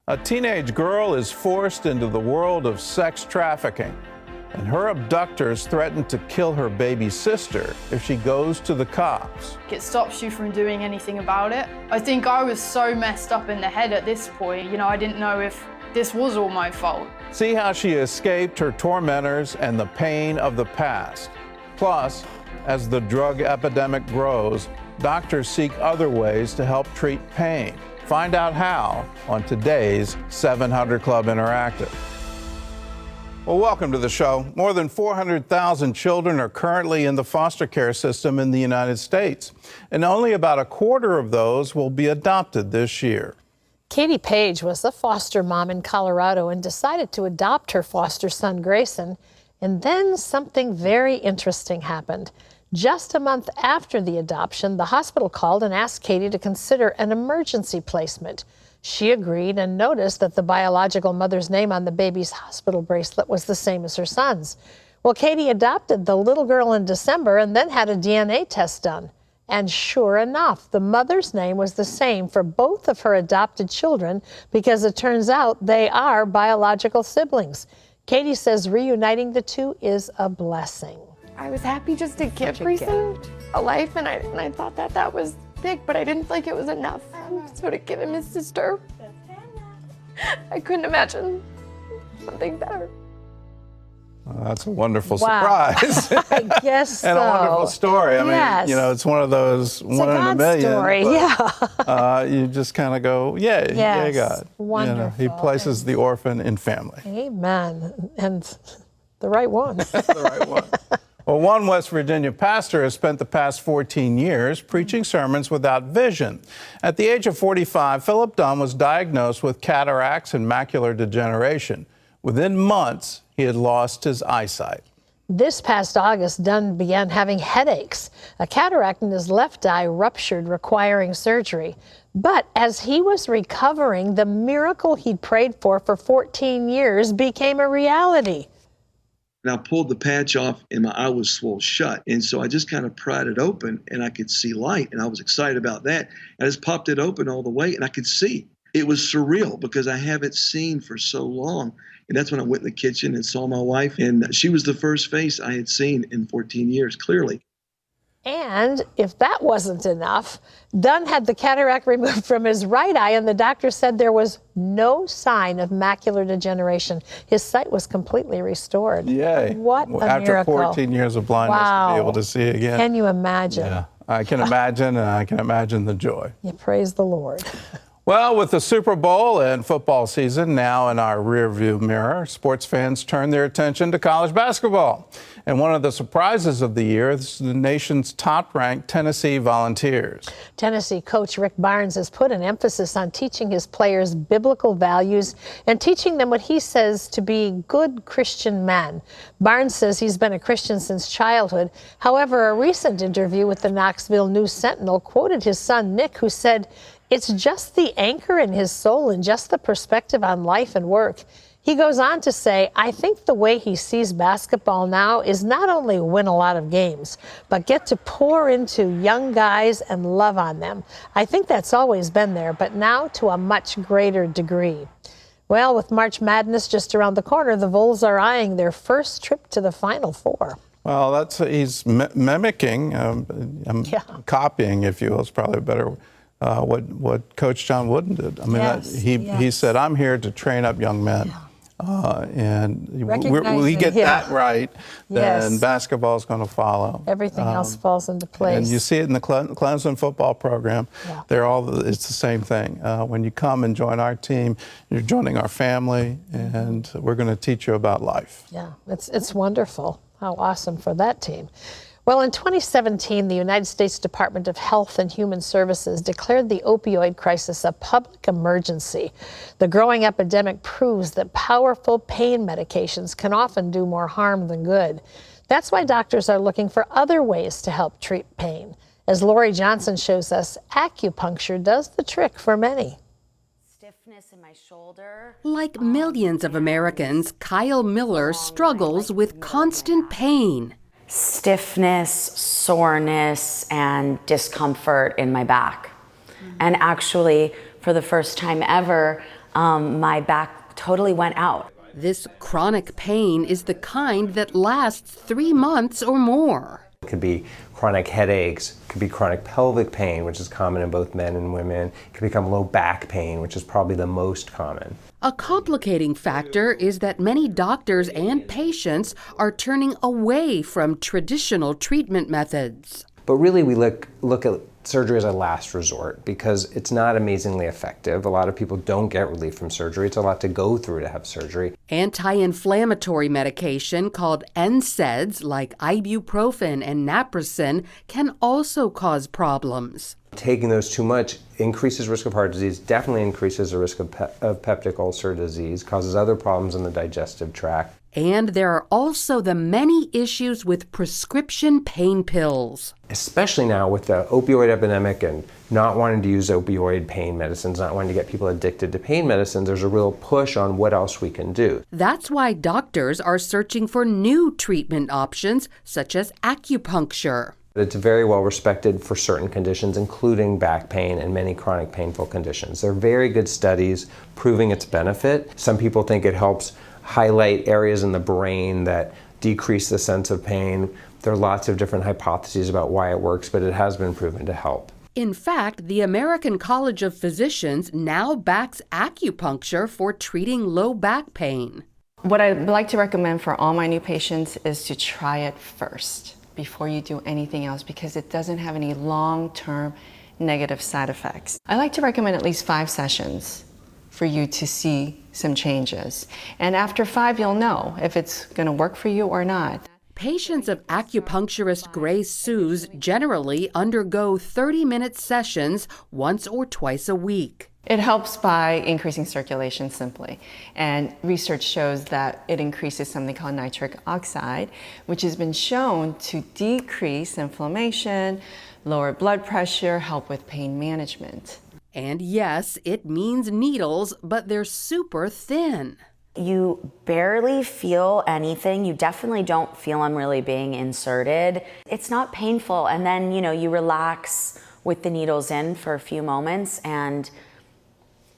A teenage girl is forced into the world of sex trafficking, and her abductors threaten to kill her baby sister if she goes to the cops. It stops you from doing anything about it. I think I was so messed up in the head at this point, I didn't know if this was all my fault. See how she escaped her tormentors and the pain of the past. Plus, as the drug epidemic grows, doctors seek other ways to help treat pain. Find out how on today's 700 Club Interactive. Well, welcome to the show. More than 400,000 children are currently in the foster care system in the United States, and only about a quarter of those will be adopted this year. Katie Page was a foster mom in Colorado and decided to adopt her foster son, Grayson. And then something very interesting happened. Just a month after the adoption, the hospital called and asked Katie to consider an emergency placement. She agreed and noticed that the biological mother's name on the baby's hospital bracelet was the same as her son's. Well, Katie adopted the little girl in December and then had a DNA test done. And sure enough, the mother's name was the same for both of her adopted children because it turns out they are biological siblings. Katie says reuniting the two is a blessing. I was happy just to give Grayson a life, and I thought that was big, but I didn't think it was enough. So to give him his sister, I couldn't imagine something better. Well, that's a wonderful surprise. I guess so. And a wonderful story. I Yes. mean, it's one of those It's one a in a God million. story, yeah. You just kind of go, yeah, Yes, God. wonderful. He places the orphan in family. Amen. And the right one. The right one. Well, one West Virginia pastor has spent the past 14 years preaching sermons without vision. At the age of 45, Philip Dunn was diagnosed with cataracts and macular degeneration. Within months, he had lost his eyesight. This past August, Dunn began having headaches. A cataract in his left eye ruptured, requiring surgery. But as he was recovering, the miracle he'd prayed for 14 years became a reality. And I pulled the patch off and my eye was swollen shut. And so I just kind of pried it open and I could see light. And I was excited about that. I just popped it open all the way and I could see. It was surreal because I haven't seen for so long. And that's when I went in the kitchen and saw my wife. And she was the first face I had seen in 14 years, clearly. And if that wasn't enough, Dunn had the cataract removed from his right eye, and the doctor said there was no sign of macular degeneration. His sight was completely restored. Yay. What a After miracle. 14 years of blindness, to be able to see again. Can you imagine? Yeah, I can imagine, and I can imagine the joy. You praise the Lord. Well, with the Super Bowl and football season now in our rearview mirror, sports fans turn their attention to college basketball. And one of the surprises of the year is the nation's top-ranked Tennessee Volunteers. Tennessee coach Rick Barnes has put an emphasis on teaching his players biblical values and teaching them what he says to be good Christian men. Barnes says he's been a Christian since childhood. However, a recent interview with the Knoxville News-Sentinel quoted his son Nick, who said, "It's just the anchor in his soul and just the perspective on life and work." He goes on to say, "I think the way he sees basketball now is not only win a lot of games, but get to pour into young guys and love on them. I think that's always been there, but now to a much greater degree." Well, with March Madness just around the corner, the Vols are eyeing their first trip to the Final Four. Well, he's mimicking, copying, if you will, is probably a better what Coach John Wooden did. I mean, Yes, he said, "I'm here to train up young men." Yeah. And we get that right, then basketball is going to follow. Everything else falls into place. And you see it in the Clemson football program. Yeah. It's the same thing. When you come and join our team, you're joining our family, and we're going to teach you about life. Yeah, it's wonderful. How awesome for that team. Well, in 2017, the United States Department of Health and Human Services declared the opioid crisis a public emergency. The growing epidemic proves that powerful pain medications can often do more harm than good. That's why doctors are looking for other ways to help treat pain. As Lori Johnson shows us, acupuncture does the trick for many. Stiffness in my shoulder. Like millions of Americans, Kyle Miller struggles with constant pain. Stiffness, soreness, and discomfort in my back. And actually, for the first time ever, my back totally went out. This chronic pain is the kind that lasts 3 months or more. It could be chronic headaches, it could be chronic pelvic pain, which is common in both men and women. It could become low back pain, which is probably the most common. A complicating factor is that many doctors and patients are turning away from traditional treatment methods. But really we look at surgery as a last resort because it's not amazingly effective. A lot of people don't get relief from surgery. It's a lot to go through to have surgery. Anti-inflammatory medication called NSAIDs like ibuprofen and naproxen can also cause problems. Taking those too much increases risk of heart disease, definitely increases the risk of peptic ulcer disease, causes other problems in the digestive tract. And there are also the many issues with prescription pain pills. Especially now with the opioid epidemic and not wanting to use opioid pain medicines, not wanting to get people addicted to pain medicines, there's a real push on what else we can do. That's why doctors are searching for new treatment options, such as acupuncture. It's very well respected for certain conditions, including back pain and many chronic painful conditions. There are very good studies proving its benefit. Some people think it helps highlight areas in the brain that decrease the sense of pain. There are lots of different hypotheses about why it works, but it has been proven to help. In fact, the American College of Physicians now backs acupuncture for treating low back pain. What I'd like to recommend for all my new patients is to try it first before you do anything else because it doesn't have any long-term negative side effects. I like to recommend at least 5 sessions for you to see some changes. And after 5, you'll know if it's going to work for you or not. Patients of acupuncturist Grace Suze generally undergo 30-minute sessions once or twice a week. It helps by increasing circulation simply. And research shows that it increases something called nitric oxide, which has been shown to decrease inflammation, lower blood pressure, help with pain management. And yes, it means needles, but they're super thin. You barely feel anything. You definitely don't feel them really being inserted. It's not painful. And then, you relax with the needles in for a few moments and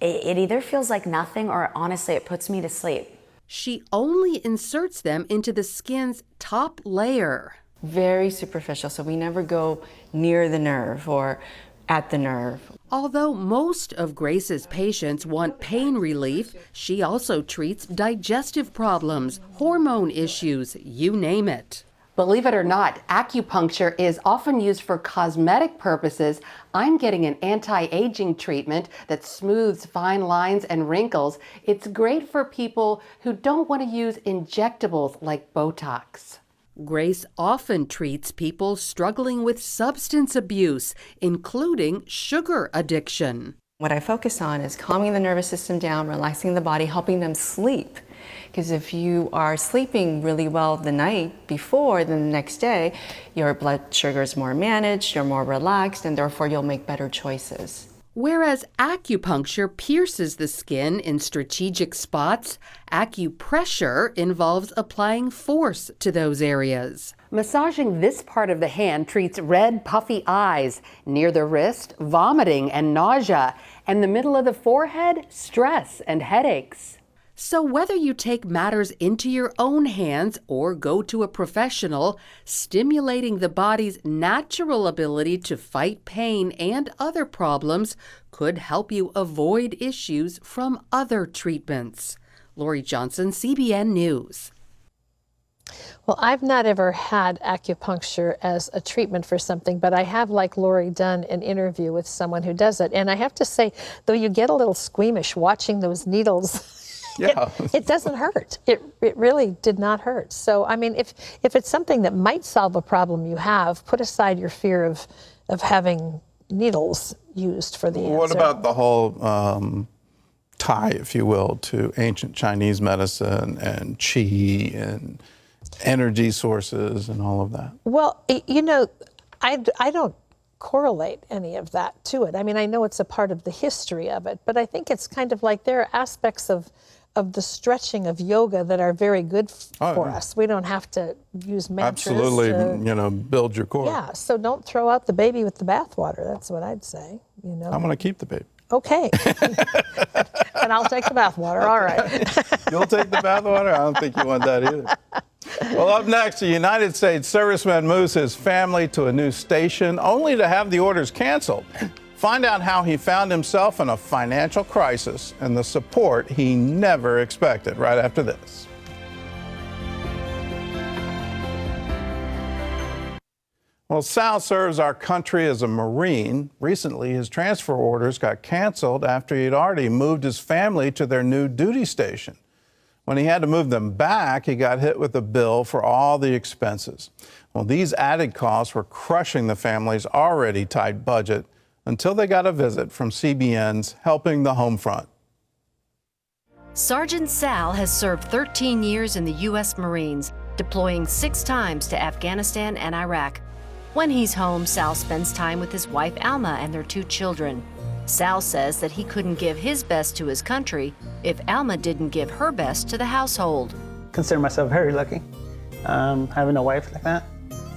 it either feels like nothing or honestly, it puts me to sleep. She only inserts them into the skin's top layer. Very superficial, so we never go near the nerve or at the nerve. Although most of Grace's patients want pain relief, she also treats digestive problems, hormone issues, you name it. Believe it or not, acupuncture is often used for cosmetic purposes. I'm getting an anti-aging treatment that smooths fine lines and wrinkles. It's great for people who don't want to use injectables like Botox. Grace often treats people struggling with substance abuse, including sugar addiction. What I focus on is calming the nervous system down, relaxing the body, helping them sleep. Because if you are sleeping really well the night before, then the next day, your blood sugar is more managed, you're more relaxed, and therefore you'll make better choices. Whereas acupuncture pierces the skin in strategic spots, acupressure involves applying force to those areas. Massaging this part of the hand treats red, puffy eyes, near the wrist, vomiting and nausea, and the middle of the forehead, stress and headaches. So whether you take matters into your own hands or go to a professional, stimulating the body's natural ability to fight pain and other problems could help you avoid issues from other treatments. Lori Johnson, CBN News. Well, I've not ever had acupuncture as a treatment for something, but I have, like Lori, done an interview with someone who does it. And I have to say, though you get a little squeamish watching those needles, yeah. it doesn't hurt. It really did not hurt. So, I mean, if it's something that might solve a problem you have, put aside your fear of having needles used for the answer. What about the whole tie, if you will, to ancient Chinese medicine and qi and energy sources and all of that? Well, I don't correlate any of that to it. I mean, I know it's a part of the history of it, but I think it's kind of like there are aspects of the stretching of yoga that are very good for us. We don't have to use mantras. Absolutely, build your core. Yeah, so don't throw out the baby with the bathwater. That's what I'd say, I'm going to keep the baby. Okay. And I'll take the bathwater. All right. You'll take the bathwater? I don't think you want that either. Well, up next, a United States serviceman moves his family to a new station only to have the orders canceled. Find out how he found himself in a financial crisis and the support he never expected right after this. Well, Sal serves our country as a Marine. Recently, his transfer orders got canceled after he'd already moved his family to their new duty station. When he had to move them back, he got hit with a bill for all the expenses. Well, these added costs were crushing the family's already tight budget until they got a visit from CBN's Helping the Homefront. Sergeant Sal has served 13 years in the U.S. Marines, deploying 6 times to Afghanistan and Iraq. When he's home, Sal spends time with his wife Alma and their 2 children. Sal says that he couldn't give his best to his country if Alma didn't give her best to the household. Consider myself very lucky, having a wife like that,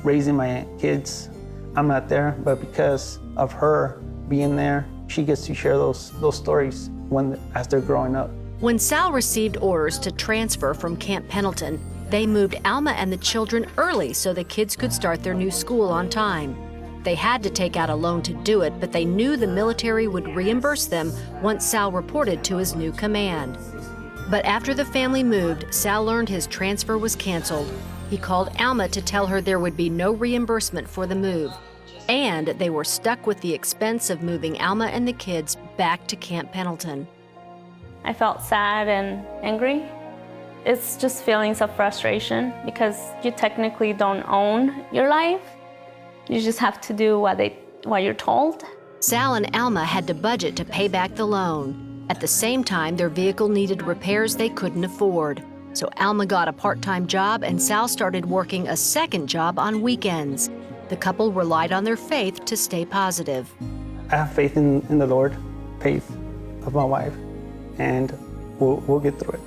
raising my kids. I'm not there, but because of her being there, she gets to share those stories as they're growing up. When Sal received orders to transfer from Camp Pendleton, they moved Alma and the children early so the kids could start their new school on time. They had to take out a loan to do it, but they knew the military would reimburse them once Sal reported to his new command. But after the family moved, Sal learned his transfer was canceled. He called Alma to tell her there would be no reimbursement for the move. And they were stuck with the expense of moving Alma and the kids back to Camp Pendleton. I felt sad and angry. It's just feelings of frustration because you technically don't own your life. You just have to do what you're told. Sal and Alma had to budget to pay back the loan. At the same time, their vehicle needed repairs they couldn't afford. So Alma got a part-time job and Sal started working a second job on weekends. The couple relied on their faith to stay positive. I have faith in the Lord, faith of my wife, and we'll get through it.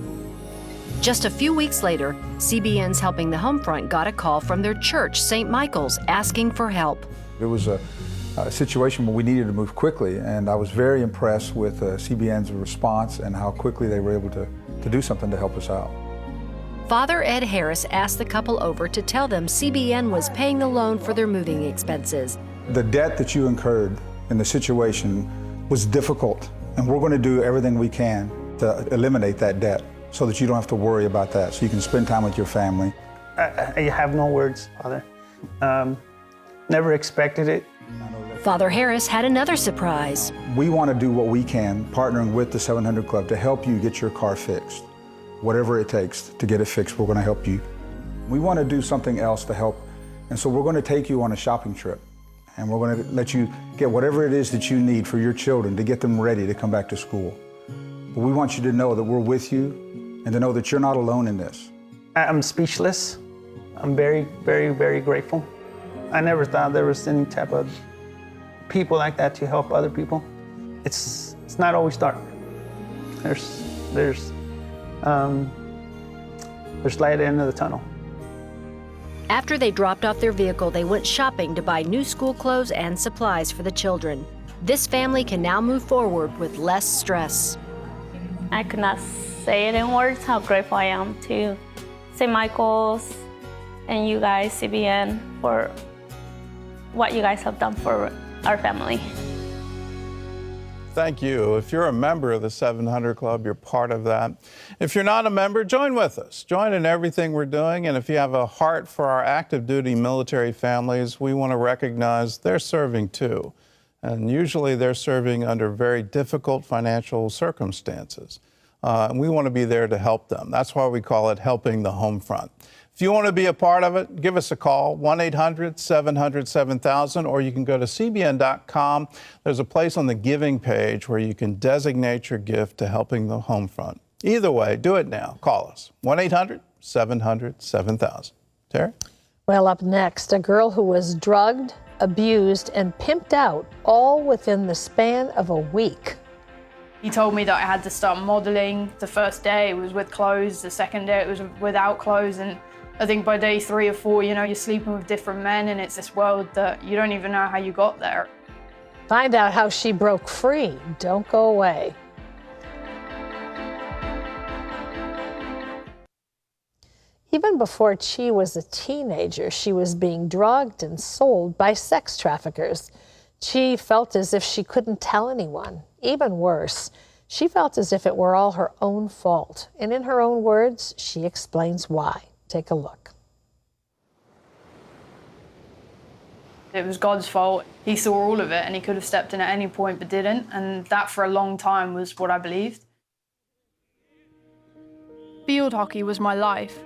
Just a few weeks later, CBN's Helping the Homefront got a call from their church, St. Michael's, asking for help. It was a situation where we needed to move quickly, and I was very impressed with CBN's response and how quickly they were able to do something to help us out. Father Ed Harris asked the couple over to tell them CBN was paying the loan for their moving expenses. The debt that you incurred in the situation was difficult, and we're going to do everything we can to eliminate that debt so that you don't have to worry about that, so you can spend time with your family. I have no words, Father. Never expected it. Father Harris had another surprise. We want to do what we can, partnering with the 700 Club, to help you get your car fixed. Whatever it takes to get it fixed, we're going to help you. We want to do something else to help, and so we're going to take you on a shopping trip, and we're going to let you get whatever it is that you need for your children to get them ready to come back to school. But we want you to know that we're with you and to know that you're not alone in this. I'm speechless. I'm very, very, very grateful. I never thought there was any type of people like that to help other people. It's not always dark. There's light at the end of the tunnel. After they dropped off their vehicle, they went shopping to buy new school clothes and supplies for the children. This family can now move forward with less stress. I could not say it in words how grateful I am to St. Michael's and you guys, CBN, for what you guys have done for our family. Thank you. If you're a member of the 700 Club, you're part of that. If you're not a member, join with us. Join in everything we're doing. And if you have a heart for our active duty military families, we want to recognize they're serving too. And usually they're serving under very difficult financial circumstances. And we want to be there to help them. That's why we call it Helping the Homefront. If you want to be a part of it, give us a call, 1-800-700-7000, or you can go to cbn.com. There's a place on the giving page where you can designate your gift to Helping the Homefront. Either way, do it now. Call us, 1-800-700-7000. Terry? Well, up next, a girl who was drugged, abused, and pimped out all within the span of a week. He told me that I had to start modeling. The first day it was with clothes, the second day it was without clothes, and I think by day 3 or 4, you're sleeping with different men, and it's this world that you don't even know how you got there. Find out how she broke free. Don't go away. Even before Chi was a teenager, she was being drugged and sold by sex traffickers. Chi felt as if she couldn't tell anyone. Even worse, she felt as if it were all her own fault. And in her own words, she explains why. Take a look. It was God's fault. He saw all of it and he could have stepped in at any point but didn't. And that for a long time was what I believed. Field hockey was my life.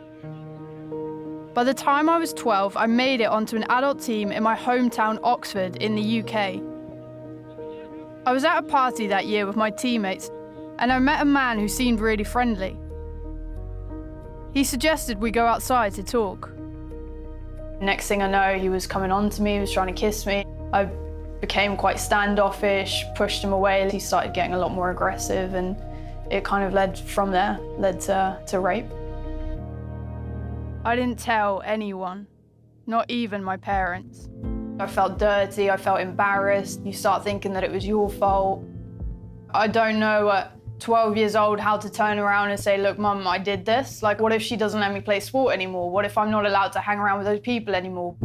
By the time I was 12, I made it onto an adult team in my hometown Oxford in the UK. I was at a party that year with my teammates and I met a man who seemed really friendly. He suggested we go outside to talk. Next thing I know, he was coming on to me, he was trying to kiss me. I became quite standoffish, pushed him away. He started getting a lot more aggressive and it kind of led to rape. I didn't tell anyone, not even my parents. I felt dirty, I felt embarrassed. You start thinking that it was your fault. I don't know at 12 years old how to turn around and say, look, Mum, I did this. Like, what if she doesn't let me play sport anymore? What if I'm not allowed to hang around with those people anymore?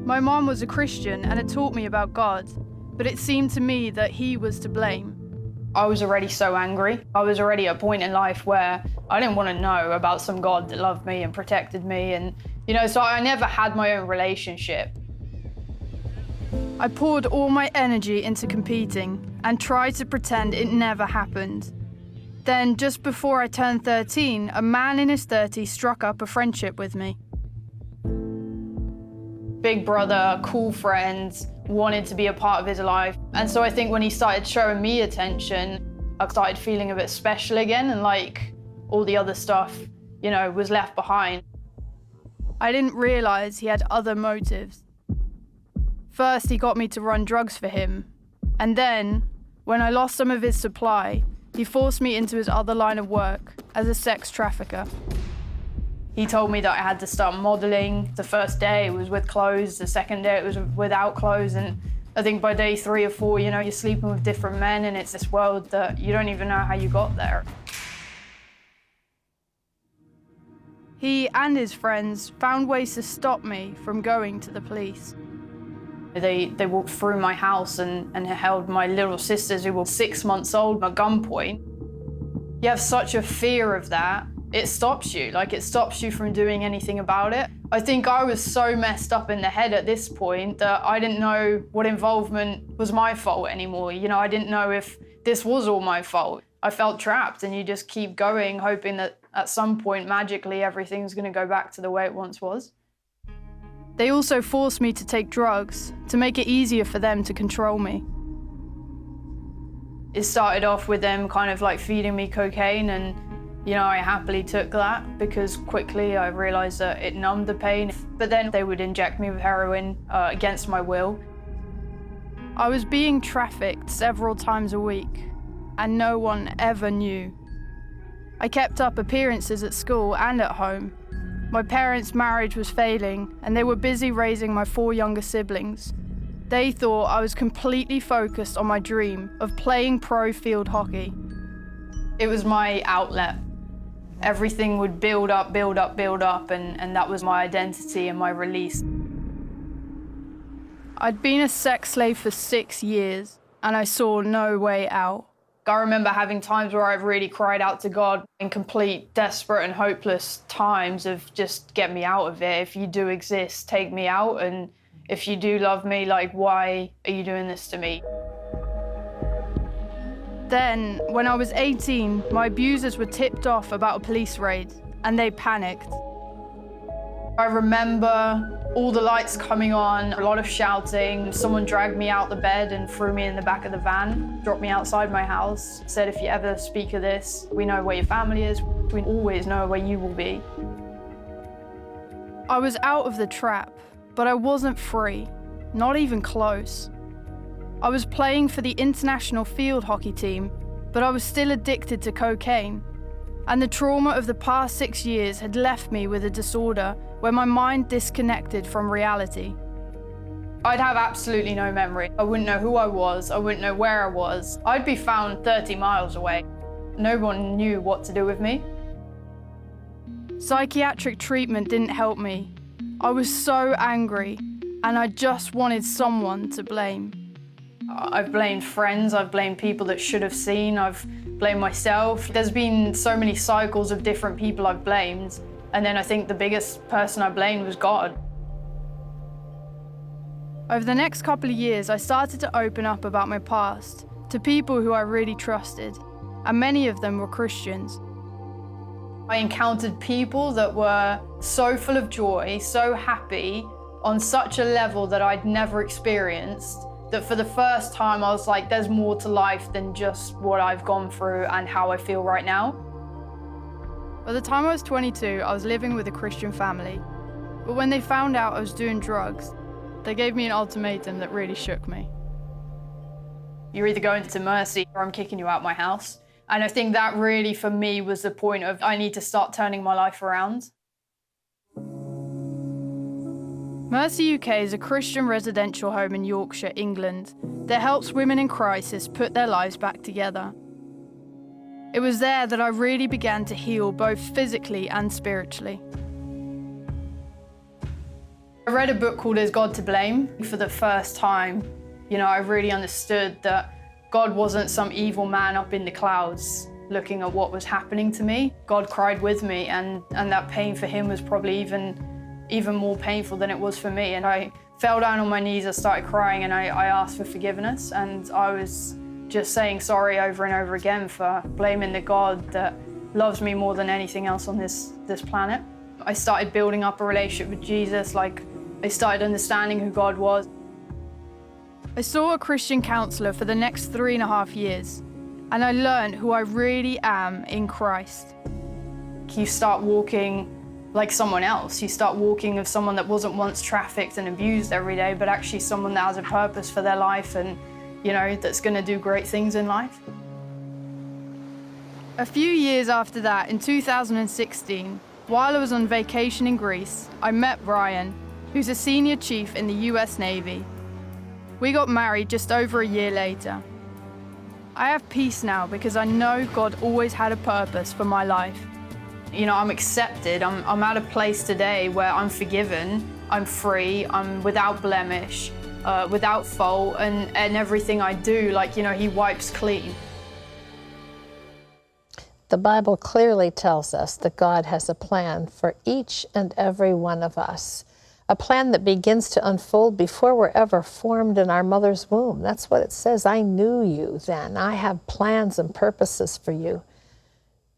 My mom was a Christian and had taught me about God, but it seemed to me that he was to blame. I was already so angry. I was already at a point in life where I didn't want to know about some God that loved me and protected me. And, so I never had my own relationship. I poured all my energy into competing and tried to pretend it never happened. Then, just before I turned 13, a man in his 30s struck up a friendship with me. Big brother, cool friends, wanted to be a part of his life. And so I think when he started showing me attention, I started feeling a bit special again and like all the other stuff, was left behind. I didn't realize he had other motives. First, he got me to run drugs for him. And then, when I lost some of his supply, he forced me into his other line of work as a sex trafficker. He told me that I had to start modeling. The first day it was with clothes, the second day it was without clothes, and I think by day 3 or 4, you're sleeping with different men and it's this world that you don't even know how you got there. He and his friends found ways to stop me from going to the police. They walked through my house and held my little sisters who were 6 months old at gunpoint. You have such a fear of that. It stops you, it stops you from doing anything about it. I think I was so messed up in the head at this point that I didn't know what involvement was my fault anymore. I didn't know if this was all my fault. I felt trapped and you just keep going, hoping that at some point, magically, everything's gonna go back to the way it once was. They also forced me to take drugs to make it easier for them to control me. It started off with them kind of feeding me cocaine and I happily took that because quickly I realized that it numbed the pain. But then they would inject me with heroin against my will. I was being trafficked several times a week and no one ever knew. I kept up appearances at school and at home. My parents' marriage was failing and they were busy raising my 4 younger siblings. They thought I was completely focused on my dream of playing pro field hockey. It was my outlet. Everything would build up, and that was my identity and my release. I'd been a sex slave for 6 years, and I saw no way out. I remember having times where I really cried out to God in complete desperate and hopeless times of just get me out of it. If you do exist, take me out, and if you do love me, why are you doing this to me? Then, when I was 18, my abusers were tipped off about a police raid, and they panicked. I remember all the lights coming on, a lot of shouting. Someone dragged me out the bed and threw me in the back of the van, dropped me outside my house, said, if you ever speak of this, we know where your family is, we always know where you will be. I was out of the trap, but I wasn't free, not even close. I was playing for the international field hockey team, but I was still addicted to cocaine. And the trauma of the past 6 years had left me with a disorder where my mind disconnected from reality. I'd have absolutely no memory. I wouldn't know who I was. I wouldn't know where I was. I'd be found 30 miles away. No one knew what to do with me. Psychiatric treatment didn't help me. I was so angry, and I just wanted someone to blame. I've blamed friends, I've blamed people that should have seen, I've blamed myself. There's been so many cycles of different people I've blamed, and then I think the biggest person I blamed was God. Over the next couple of years, I started to open up about my past to people who I really trusted, and many of them were Christians. I encountered people that were so full of joy, so happy, on such a level that I'd never experienced, that for the first time I was like, there's more to life than just what I've gone through and how I feel right now. By the time I was 22, I was living with a Christian family, but when they found out I was doing drugs, they gave me an ultimatum that really shook me. You're either going to Mercy or I'm kicking you out my house. And I think that really, for me, was the point of I need to start turning my life around. Mercy UK is a Christian residential home in Yorkshire, England, that helps women in crisis put their lives back together. It was there that I really began to heal both physically and spiritually. I read a book called Is God to Blame? For the first time, I really understood that God wasn't some evil man up in the clouds looking at what was happening to me. God cried with me, and that pain for him was probably even more painful than it was for me. And I fell down on my knees, I started crying, and I asked for forgiveness. And I was just saying sorry over and over again for blaming the God that loves me more than anything else on this planet. I started building up a relationship with Jesus, I started understanding who God was. I saw a Christian counselor for the next 3.5 years, and I learned who I really am in Christ. You start walking like someone else. You start walking of someone that wasn't once trafficked and abused every day, but actually someone that has a purpose for their life and, that's going to do great things in life. A few years after that, in 2016, while I was on vacation in Greece, I met Ryan, who's a senior chief in the US Navy. We got married just over a year later. I have peace now because I know God always had a purpose for my life. I'm accepted. I'm at a place today where I'm forgiven, I'm free, I'm without blemish, without fault, and everything I do, he wipes clean. The Bible clearly tells us that God has a plan for each and every one of us. A plan that begins to unfold before we're ever formed in our mother's womb. That's what it says. I knew you then. I have plans and purposes for you,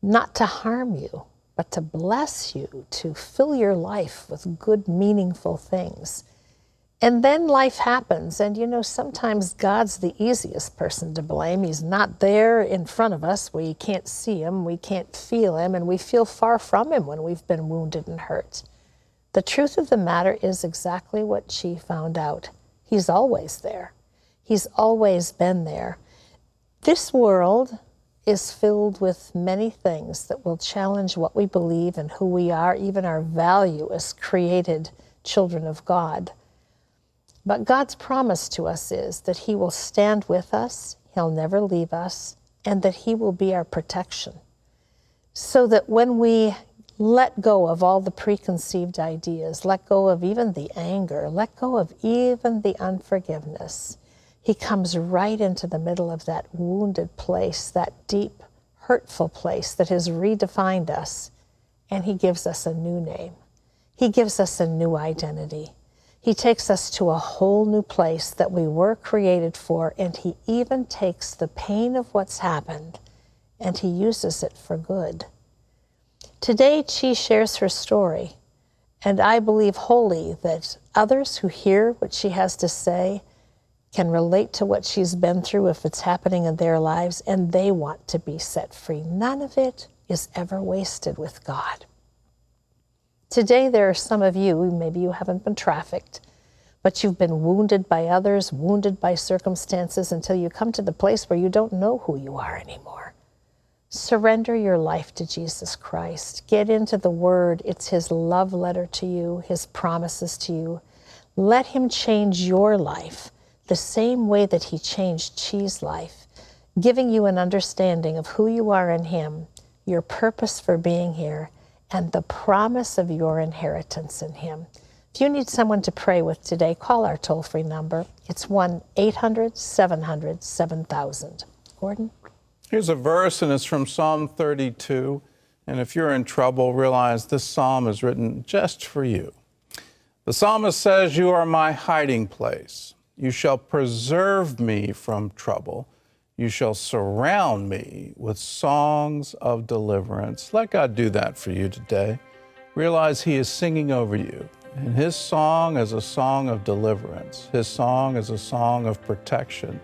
not to harm you, but to bless you, to fill your life with good, meaningful things. And then life happens, and sometimes God's the easiest person to blame. He's not there in front of us. We can't see him, we can't feel him, and we feel far from him when we've been wounded and hurt. The truth of the matter is exactly what she found out. He's always there. He's always been there. This world is filled with many things that will challenge what we believe and who we are, even our value as created children of God. But God's promise to us is that he will stand with us, he'll never leave us, and that he will be our protection. So that when we let go of all the preconceived ideas, let go of even the anger, let go of even the unforgiveness, he comes right into the middle of that wounded place, that deep, hurtful place that has redefined us, and he gives us a new name. He gives us a new identity. He takes us to a whole new place that we were created for, and he even takes the pain of what's happened and he uses it for good. Today, Chi shares her story, and I believe wholly that others who hear what she has to say can relate to what she's been through if it's happening in their lives, and they want to be set free. None of it is ever wasted with God. Today, there are some of you, maybe you haven't been trafficked, but you've been wounded by others, wounded by circumstances until you come to the place where you don't know who you are anymore. Surrender your life to Jesus Christ. Get into the Word. It's his love letter to you, his promises to you. Let him change your life the same way that he changed Chi's life, giving you an understanding of who you are in him, your purpose for being here, and the promise of your inheritance in him. If you need someone to pray with today, call our toll-free number. It's 1-800-700-7000. Gordon? Here's a verse, and it's from Psalm 32. And if you're in trouble, realize this psalm is written just for you. The psalmist says, "You are my hiding place. You shall preserve me from trouble. You shall surround me with songs of deliverance." Let God do that for you today. Realize he is singing over you. And his song is a song of deliverance. His song is a song of protection.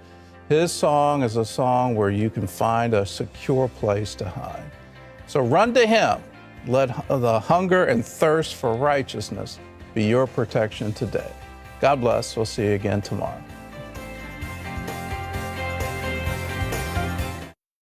His song is a song where you can find a secure place to hide. So run to him. Let the hunger and thirst for righteousness be your protection today. God bless. We'll see you again tomorrow.